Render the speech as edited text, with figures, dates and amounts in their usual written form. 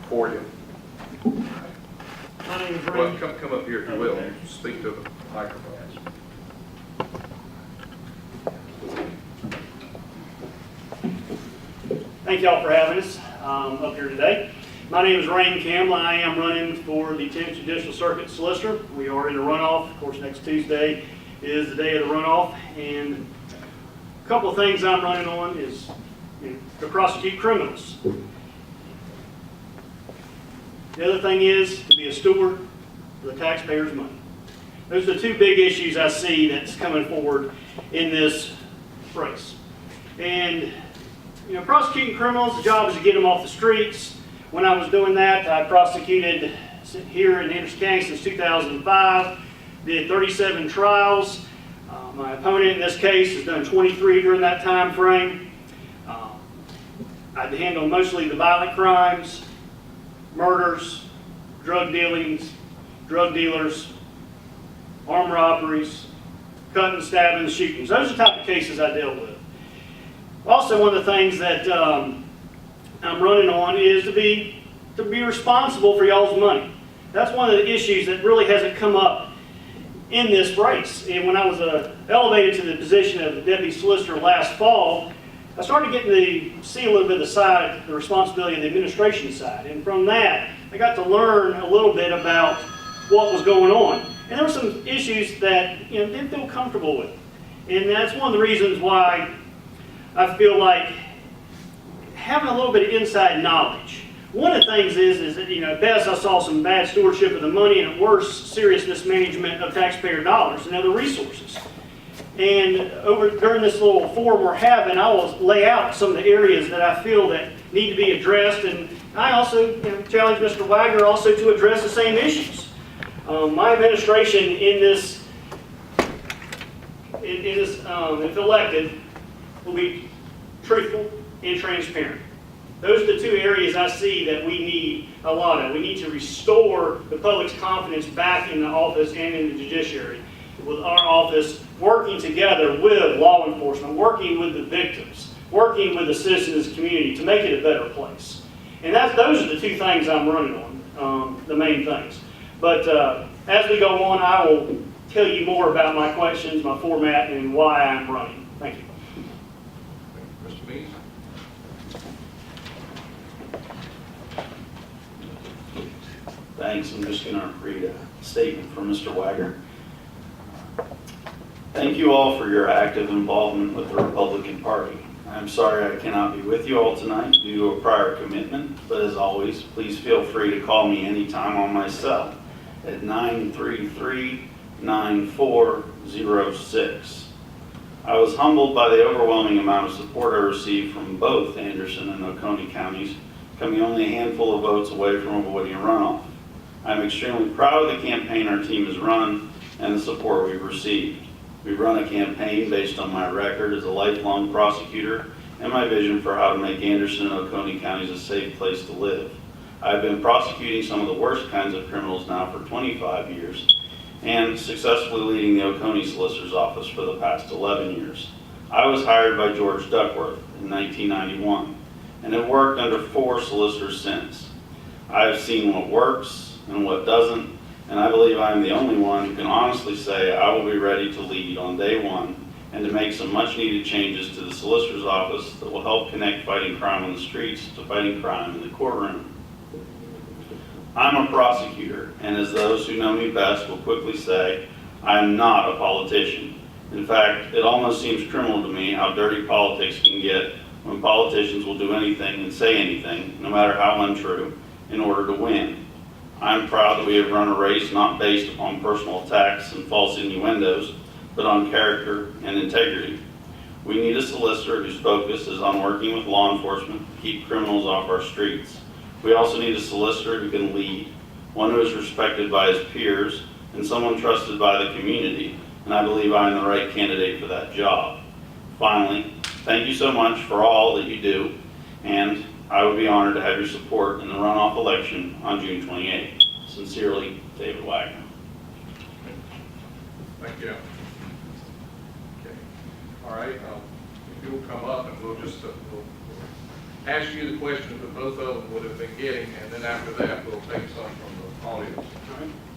for you. My name is Well, Ray. come up here if you will. Speak to the microphone. Thank y'all for having us up here today. My name is Rain Campbell. I am running for the 10th Judicial Circuit Solicitor. We are in a runoff. Of course, next Tuesday is the day of the runoff. And a couple of things I'm running on is to prosecute criminals. The other thing is to be a steward for the taxpayers' money. Those are the two big issues I see that's coming forward in this race. And prosecuting criminals, the job is to get them off the streets. When I was doing that, I prosecuted here in Anderson County since 2005, did 37 trials. My opponent in this case has done 23 during that time frame. I handled mostly the violent crimes, murders, drug dealings, drug dealers, armed robberies, cutting, stabbing, shootings. Those are the type of cases I dealt with. Also, one of the things that I'm running on is to be responsible for y'all's money. That's one of the issues that really hasn't come up in this race. And when I was elevated to the position of the deputy solicitor last fall, I started getting to see a little bit of the responsibility of the administration side. And from that, I got to learn a little bit about what was going on. And there were some issues that didn't feel comfortable with. And that's one of the reasons why I feel like having a little bit of inside knowledge. One of the things is that, at best I saw some bad stewardship of the money and at worst, serious mismanagement of taxpayer dollars and other resources. And during this little forum we're having, I will lay out some of the areas that I feel that need to be addressed. And I also challenge Mr. Wagner also to address the same issues. My administration if elected, will be truthful and transparent. Those are the two areas I see that we need a lot of. We need to restore the public's confidence back in the office and in the judiciary, with our office working together with law enforcement, working with the victims, working with the citizens community to make it a better place. And those are the two things I'm running on, the main things. But as we go on, I will tell you more about my questions, my format, and why I'm running. Thank you. Mr. Means? Thanks. I'm just going to read a statement from Mr. Wagner. Thank you all for your active involvement with the Republican Party. I'm sorry I cannot be with you all tonight due to a prior commitment, but as always, please feel free to call me anytime on my cell at 933-9406. I was humbled by the overwhelming amount of support I received from both Anderson and Oconee counties, coming only a handful of votes away from avoiding a runoff. I'm extremely proud of the campaign our team has run and the support we've received. We've run a campaign based on my record as a lifelong prosecutor and my vision for how to make Anderson and Oconee counties a safe place to live. I've been prosecuting some of the worst kinds of criminals now for 25 years and successfully leading the Oconee Solicitor's Office for the past 11 years. I was hired by George Duckworth in 1991 and have worked under 4 solicitors since. I've seen what works and what doesn't, and I believe I am the only one who can honestly say I will be ready to lead on day one and to make some much needed changes to the Solicitor's Office that will help connect fighting crime on the streets to fighting crime in the courtroom. I'm a prosecutor, and as those who know me best will quickly say, I am not a politician. In fact, it almost seems criminal to me how dirty politics can get when politicians will do anything and say anything, no matter how untrue, in order to win. I'm proud that we have run a race not based upon personal attacks and false innuendos, but on character and integrity. We need a solicitor whose focus is on working with law enforcement to keep criminals off our streets. We also need a solicitor who can lead, one who is respected by his peers, and someone trusted by the community, and I believe I am the right candidate for that job. Finally, thank you so much for all that you do, and I would be honored to have your support in the runoff election on June 28th. Sincerely, David Wagner. Thank you. Okay. All right. If you'll come up and we'll just ask you the questions that both of them would have been getting, and then after that, we'll take some from the audience. All right.